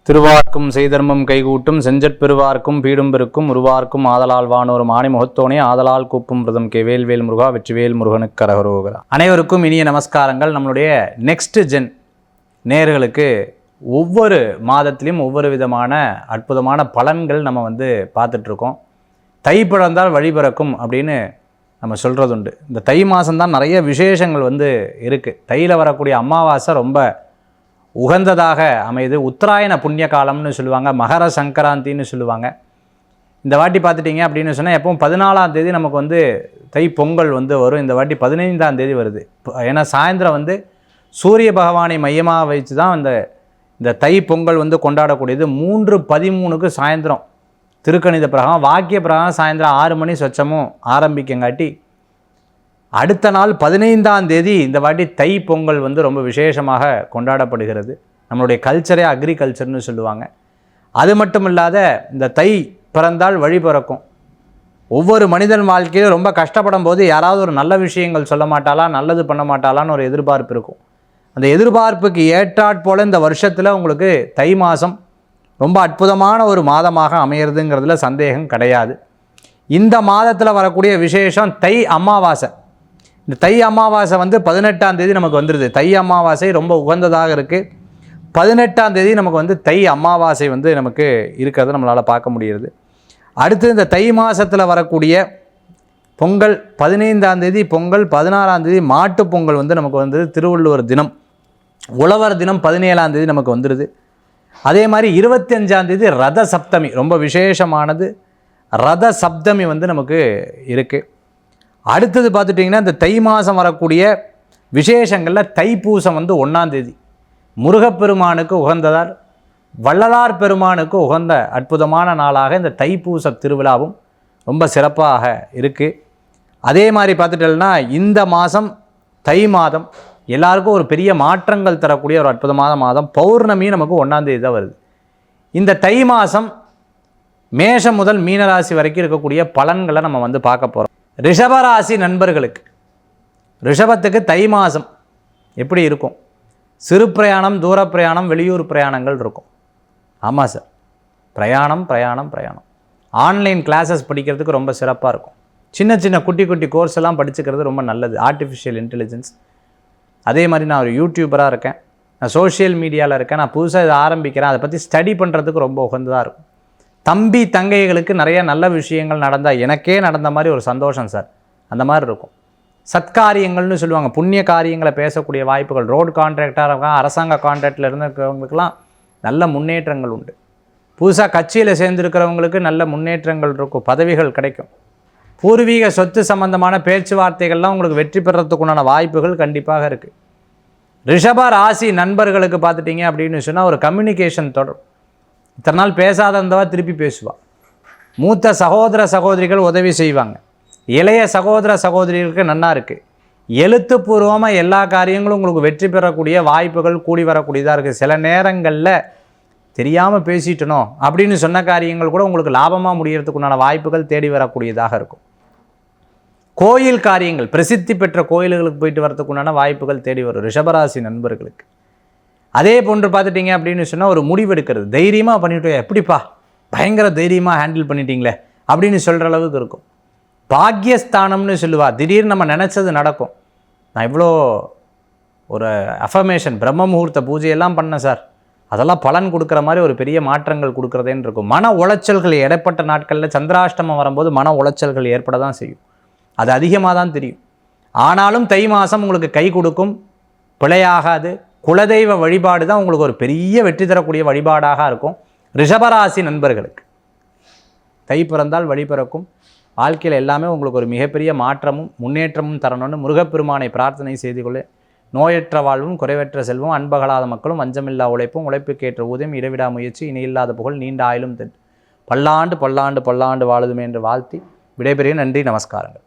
திருவார்க்கும் செய்தர்மம் கைகூட்டும் செஞ்சற் பெருவார்க்கும் பீடும் பெருக்கும் உருவார்க்கும் ஆதலால் வானோரும் ஆணி முகத்தோனே ஆதலால் கூப்பும் பிரதம் கே வேல்வேல் முருகா வெற்றிவேல் முருகனுக்கு கரகரோகரா. அனைவருக்கும் இனிய நமஸ்காரங்கள். நம்மளுடைய நெக்ஸ்ட் ஜென் நேயர்களுக்கு ஒவ்வொரு மாதத்திலையும் ஒவ்வொரு விதமான அற்புதமான பலன்கள் நம்ம பார்த்துட்ருக்கோம். தை பிறந்தால் வழி பிறக்கும் அப்படின்னு நம்ம சொல்கிறதுண்டு. இந்த தை மாதம்தான் நிறைய விசேஷங்கள் இருக்குது. தையில் வரக்கூடிய அமாவாசை ரொம்ப உகந்ததாக அமைது. உத்தராயண புண்ணிய காலம்னு சொல்லுவாங்க, மகர சங்கராந்தின்னு சொல்லுவாங்க. இந்த வாட்டி பார்த்துட்டிங்க அப்படின்னு சொன்னால் எப்பவும் 14ஆம் தேதி நமக்கு தை பொங்கல் வரும். இந்த வாட்டி 15ஆம் தேதி வருது. ஏன்னா சாயந்தரம் சூரிய பகவானை மையமாக வச்சு தான் இந்த தை பொங்கல் கொண்டாடக்கூடியது. 3:13க்கு சாயந்தரம் திருக்கணித பிரகாரம் வாக்கிய பிரகாரம் சாயந்தரம் 6 மணி சொச்சமும் ஆரம்பிக்கங்காட்டி அடுத்த நாள் 15ஆம் தேதி இந்த வாட்டி தை பொங்கல் ரொம்ப விசேஷமாக கொண்டாடப்படுகிறது. நம்மளுடைய கல்ச்சரே அக்ரிகல்ச்சர்னு சொல்லுவாங்க. அது மட்டும் இல்லாத இந்த தை பிறந்தால் வழி பிறக்கும். ஒவ்வொரு மனிதன் வாழ்க்கையிலும் ரொம்ப கஷ்டப்படும் போது யாராவது ஒரு நல்ல விஷயங்கள் சொல்ல மாட்டாளா, நல்லது பண்ண மாட்டாளான்னு ஒரு எதிர்பார்ப்பு இருக்கும். அந்த எதிர்பார்ப்புக்கு ஏற்றாற்போல் இந்த வருஷத்தில் உங்களுக்கு தை மாதம் ரொம்ப அற்புதமான ஒரு மாதமாக அமையிறதுங்கிறதுல சந்தேகம் கிடையாது. இந்த மாதத்தில் வரக்கூடிய விசேஷம் தை அமாவாசை. இந்த தை அமாவாசை 18ஆம் தேதி நமக்கு வந்துடுது. தை அமாவாசை ரொம்ப உகந்ததாக இருக்குது. 18ஆம் தேதி நமக்கு தை அமாவாசை நமக்கு இருக்கிறத நம்மளால் பார்க்க முடிகிறது. அடுத்து இந்த தை மாதத்தில் வரக்கூடிய பொங்கல் 15ஆம் தேதி பொங்கல், 16ஆம் தேதி மாட்டு பொங்கல் நமக்கு திருவள்ளுவர் தினம், உழவர் தினம் 17ஆம் தேதி நமக்கு வந்துடுது. அதே மாதிரி 25ஆம் தேதி ரத சப்தமி ரொம்ப விசேஷமானது. ரத சப்தமி நமக்கு இருக்குது. அடுத்தது பார்த்துட்டிங்கன்னா இந்த தை மாதம் வரக்கூடிய விசேஷங்களில் தைப்பூசம் 1ஆம் தேதி முருகப்பெருமானுக்கு உகந்ததால் வள்ளலார் பெருமானுக்கு உகந்த அற்புதமான நாளாக இந்த தைப்பூச திருவிழாவும் ரொம்ப சிறப்பாக இருக்குது. அதே மாதிரி பார்த்துட்டோம்னா இந்த மாதம் தை மாதம் எல்லாருக்கும் ஒரு பெரிய மாற்றங்கள் தரக்கூடிய ஒரு அற்புதமான மாதம். பௌர்ணமியும் நமக்கு 1ஆம் தேதி தான் வருது. இந்த தை மாதம் மேஷம் முதல் மீனராசி வரைக்கும் இருக்கக்கூடிய பலன்களை நம்ம பார்க்க போகிறோம். ரிஷபராசி நண்பர்களுக்கு, ரிஷபத்துக்கு தை மாதம் எப்படி இருக்கும்? சிறு பிரயாணம், தூர பிரயாணம், வெளியூர் பிரயாணங்கள் இருக்கும். ஆமாம் சார், பிரயாணம். ஆன்லைன் கிளாஸஸ் படிக்கிறதுக்கு ரொம்ப சிறப்பாக இருக்கும். சின்ன சின்ன குட்டி குட்டி கோர்ஸ் எல்லாம் படிச்சுக்கிறது ரொம்ப நல்லது. Artificial intelligence. அதே மாதிரி நான் ஒரு யூடியூபராக இருக்கேன், நான் சோஷியல் மீடியாவில் இருக்கேன், நான் புதுசாக இதை ஆரம்பிக்கிறேன், அதை பற்றி ஸ்டடி பண்ணுறதுக்கு ரொம்ப உகந்ததாக இருக்கும். தம்பி தங்கைகளுக்கு நிறைய நல்ல விஷயங்கள் நடந்தால் எனக்கே நடந்த மாதிரி ஒரு சந்தோஷம் சார், அந்த மாதிரி இருக்கும். சத்காரியங்கள்னு சொல்லுவாங்க, புண்ணிய காரியங்களை பேசக்கூடிய வாய்ப்புகள். ரோடு கான்ட்ராக்டாக இருக்காங்க, அரசாங்க கான்ட்ராக்டில் இருந்திருக்கிறவங்களுக்கெல்லாம் நல்ல முன்னேற்றங்கள் உண்டு. புதுசாக கட்சியில் சேர்ந்துருக்கிறவங்களுக்கு நல்ல முன்னேற்றங்கள் இருக்கும், பதவிகள் கிடைக்கும். பூர்வீக சொத்து சம்பந்தமான பேச்சுவார்த்தைகள்லாம் உங்களுக்கு வெற்றி பெறத்துக்குண்டான வாய்ப்புகள் கண்டிப்பாக இருக்குது. ரிஷப ராசி நண்பர்களுக்கு பார்த்துட்டிங்க அப்படின்னு சொன்னால் ஒரு கம்யூனிகேஷன் தொடரும். இத்தனை நாள் பேசாத இருந்தவா திருப்பி பேசுவாள். மூத்த சகோதர சகோதரிகள் உதவி செய்வாங்க. இளைய சகோதர சகோதரிகளுக்கு நன்னா இருக்குது. எழுத்துப்பூர்வமாக எல்லா காரியங்களும் உங்களுக்கு வெற்றி பெறக்கூடிய வாய்ப்புகள் கூடி வரக்கூடியதாக இருக்குது. சில நேரங்களில் தெரியாமல் பேசிட்டனோ அப்படின்னு சொன்ன காரியங்கள் கூட உங்களுக்கு லாபமாக முடியறதுக்குண்டான வாய்ப்புகள் தேடி வரக்கூடியதாக இருக்கும். கோயில் காரியங்கள், பிரசித்தி பெற்ற கோயில்களுக்கு போயிட்டு வரதுக்குண்டான வாய்ப்புகள் தேடி வரும் ரிஷபராசி நண்பர்களுக்கு. அதே போன்று பார்த்துட்டிங்க அப்படின்னு சொன்னால் ஒரு முடிவெடுக்கிறது, தைரியமாக பண்ணிவிட்டு எப்படிப்பா பயங்கர தைரியமாக ஹேண்டில் பண்ணிட்டீங்களே அப்படின்னு சொல்கிற அளவுக்கு இருக்கும். பாக்யஸ்தானம்னு சொல்லுவா, திடீர்னு நம்ம நினச்சது நடக்கும். நான் இவ்வளோ ஒரு அஃபர்மேஷன் பிரம்ம முகூர்த்த பூஜையெல்லாம் பண்ணேன் சார், அதெல்லாம் பலன் கொடுக்குற மாதிரி ஒரு பெரிய மாற்றங்கள் கொடுக்குறதேன்னு இருக்கும். மன உளைச்சல்கள் இடைப்பட்ட நாட்களில் சந்திராஷ்டமம் வரும்போது மன உளைச்சல்கள் ஏற்பட தான் செய்யும். அது அதிகமாக தான் தெரியும். ஆனாலும் தை மாதம் உங்களுக்கு கை கொடுக்கும், பிழையாகாது. குலதெய்வ வழிபாடு தான் உங்களுக்கு ஒரு பெரிய வெற்றி தரக்கூடிய வழிபாடாக இருக்கும் ரிஷபராசி நண்பர்களுக்கு. தை பிறந்தால் வழி பிறக்கும். வாழ்க்கையில் எல்லாமே உங்களுக்கு ஒரு மிகப்பெரிய மாற்றமும் முன்னேற்றமும் தரணும்னு முருகப்பெருமானை பிரார்த்தனை செய்து கொள்ள. நோயற்ற வாழ்வும் குறைவற்ற செல்வம், அன்பகலாத மக்களும், வஞ்சமில்லா உழைப்பும், உழைப்புக்கேற்ற ஊதியம், இடைவிடா முயற்சி, இணையில்லாத புகழ், நீண்ட ஆயிலும் பல்லாண்டு பல்லாண்டு பல்லாண்டு வாழுதுமே என்று வாழ்த்தி விடைபெறுகிறேன். நன்றி, நமஸ்காரங்கள்.